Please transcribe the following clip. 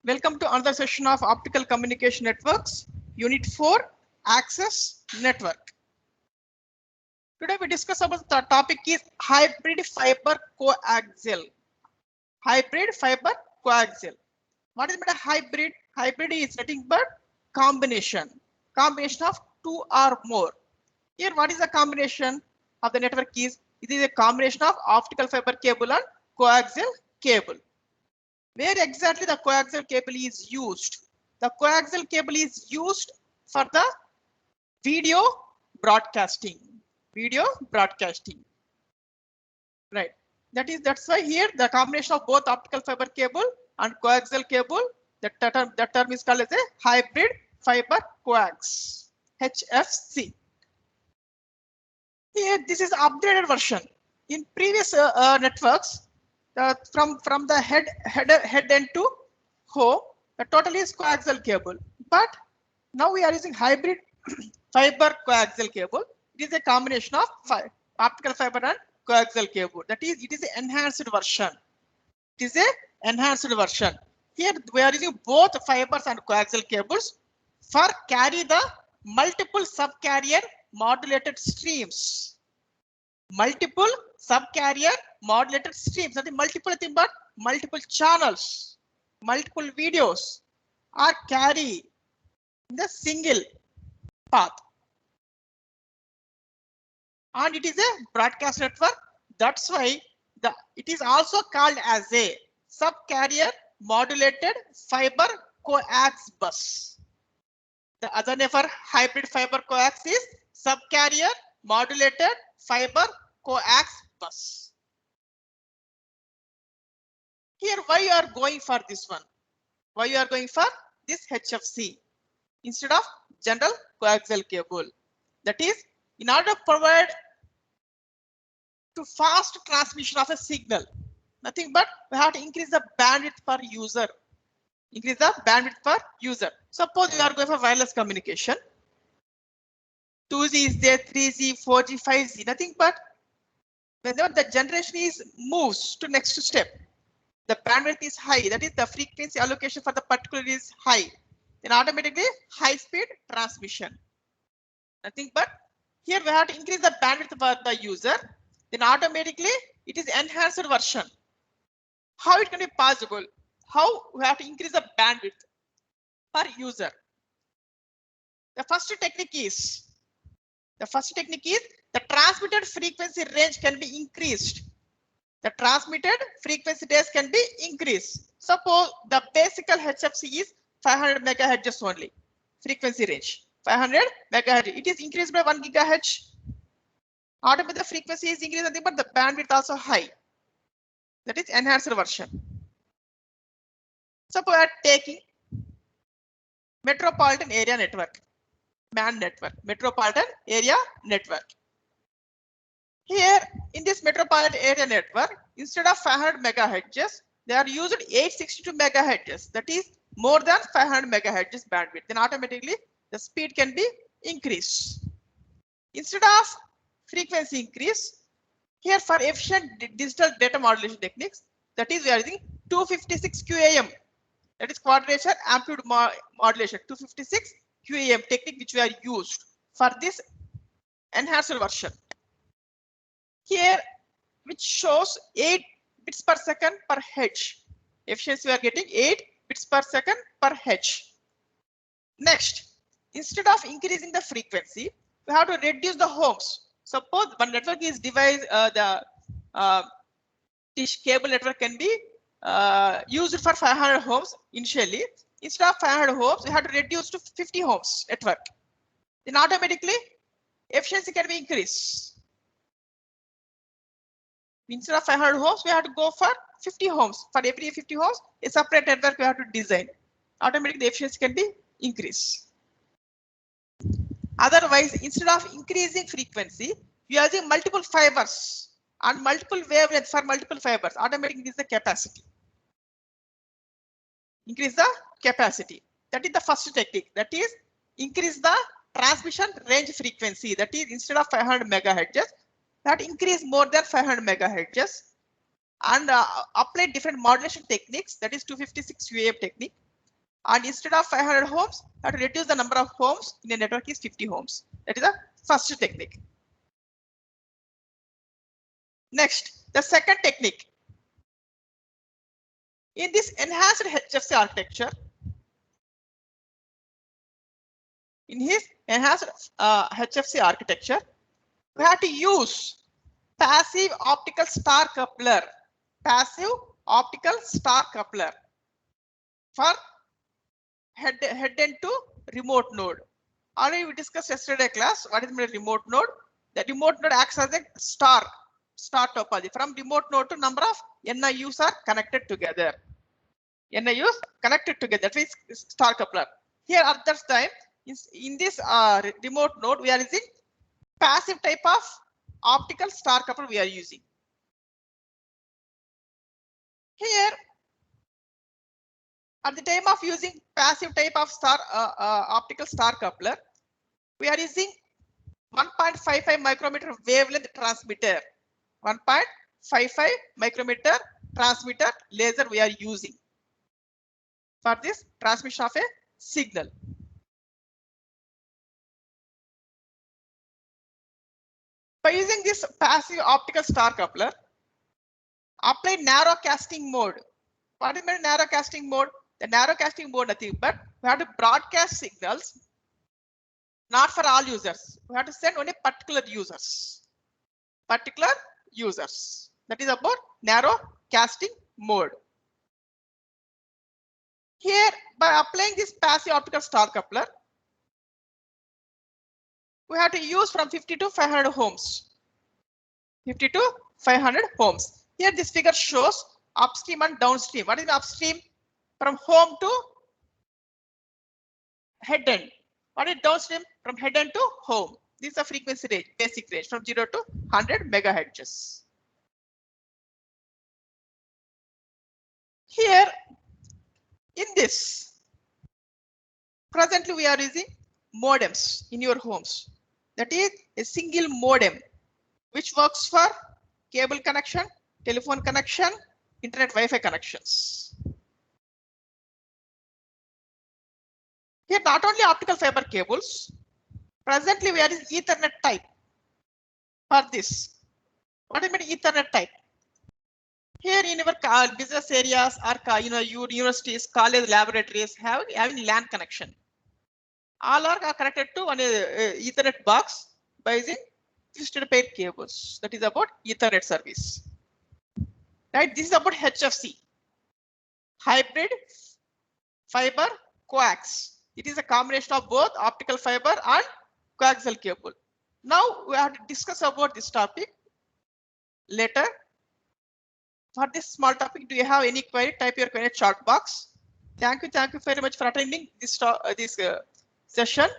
Welcome to another session of Optical Communication Networks, Unit 4, Access Network. Today we discuss about the topic is hybrid fiber coaxial. Hybrid fiber coaxial. What is meant a hybrid? Hybrid is nothing but combination of two or more. Here, what is the combination of the network is? It is a combination of optical fiber cable and coaxial cable. Where exactly the coaxial cable is used? The coaxial cable is used for the video broadcasting. Right. That's why here the combination of both optical fiber cable and coaxial cable, that term is called as a hybrid fiber coax, HFC. Here this is updated version. In previous networks, from the head end to home, the total is coaxial cable. But now we are using hybrid fiber coaxial cable. It is a combination of optical fiber and coaxial cable. That is, it is an enhanced version. Here we are using both fibers and coaxial cables for carry the multiple subcarrier modulated streams. Multiple subcarrier modulated streams. That is nothing but multiple channels, multiple videos are carry in the single path. And it is a broadcast network. That's why it is also called as a subcarrier modulated fiber coax bus. The other name for hybrid fiber coax is subcarrier modulated fiber coax bus. Here, why you are going for this one? Why you are going for this HFC instead of general coaxial cable? That is, in order to provide to fast transmission of a signal, nothing but we have to increase the bandwidth per user. Suppose you are going for wireless communication. 2G is there, 3G, 4G, 5G, nothing but whenever the generation moves to next step, the bandwidth is high, that is the frequency allocation for the particular is high, then automatically high speed transmission. Nothing but here we have to increase the bandwidth for the user, then automatically it is enhanced version. How it can be possible? How we have to increase the bandwidth per user? The first technique is the transmitted frequency range can be increased. Suppose the basic HFC is 500 megahertz only. Frequency range 500 megahertz. It is increased by 1 gigahertz. Automatically the frequency is increased, but the bandwidth also high. That is enhanced version. Suppose we are taking metropolitan area network. MAN network, metropolitan area network. Here in this metropolitan area network, instead of 500 megahertz, they are used 862 megahertz. That is more than 500 megahertz bandwidth. Then automatically the speed can be increased. Instead of frequency increase, here for efficient digital data modulation techniques, that is we are using 256 QAM. That is quadrature amplitude modulation. 256 QAM technique which we are used for this enhanced version. Here, which shows 8 bits per second per hertz. Efficiency we are getting 8 bits per second per hertz. Next, instead of increasing the frequency, we have to reduce the homes. Suppose one network is devised, dish cable network can be used for 500 homes initially. Instead of 500 homes, we have to reduce to 50 homes network. Then automatically efficiency can be increased. Instead of 500 homes, we have to go for 50 homes. For every 50 homes, a separate network we have to design. Automatically the efficiency can be increased. Otherwise, instead of increasing frequency, we are using multiple fibers and multiple wavelengths for multiple fibers. Automatically increase the capacity. That is the first technique. That is increase the transmission range frequency. That is instead of 500 megahertz, that increase more than 500 megahertz and apply different modulation techniques. That is 256 QAM technique. And instead of 500 homes, I have to reduce the number of homes in a network is 50 homes. That is the first technique. Next, the second technique. In this enhanced HFC architecture, HFC architecture, we have to use passive optical star coupler. Passive optical star coupler for head end to remote node. Already we discussed yesterday class what is the remote node. The remote node acts as a star topology. From remote node to number of NIUs are connected together. NIUs connected together. That is star coupler. Here at that time in this remote node we are using passive type of optical star coupler we are using. Here at the time of using passive type of optical star coupler, we are using 1.55 micrometer wavelength transmitter. 1.55 micrometer transmitter laser we are using for this transmission of a signal. By using this passive optical star coupler, apply narrow casting mode. What is the narrow casting mode? The narrow casting mode nothing but we have to broadcast signals not for all users. We have to send only particular users. That is about narrow casting mode. Here, by applying this passive optical star coupler, we have to use from 50 to 500 ohms. 50 to 500 ohms. Here, this figure shows upstream and downstream. What is upstream? From home to head end. What is downstream? From head end to home. This is a frequency range, basic range from 0 to 100 megahertz. Here, in this, presently we are using modems in your homes. That is a single modem which works for cable connection, telephone connection, internet Wi-Fi connections. Here not only optical fiber cables, presently we are in Ethernet type for this. What do you mean Ethernet type? Here in our business areas or universities, college laboratories having LAN connection. All are connected to one Ethernet box by using twisted pair cables. That is about Ethernet service. Right? This is about HFC, hybrid fiber coax. It is a combination of both optical fiber and coaxial cable. Now we have to discuss about this topic later. For this small topic, do you have any query? Type your query in chat box. Thank you very much for attending this session.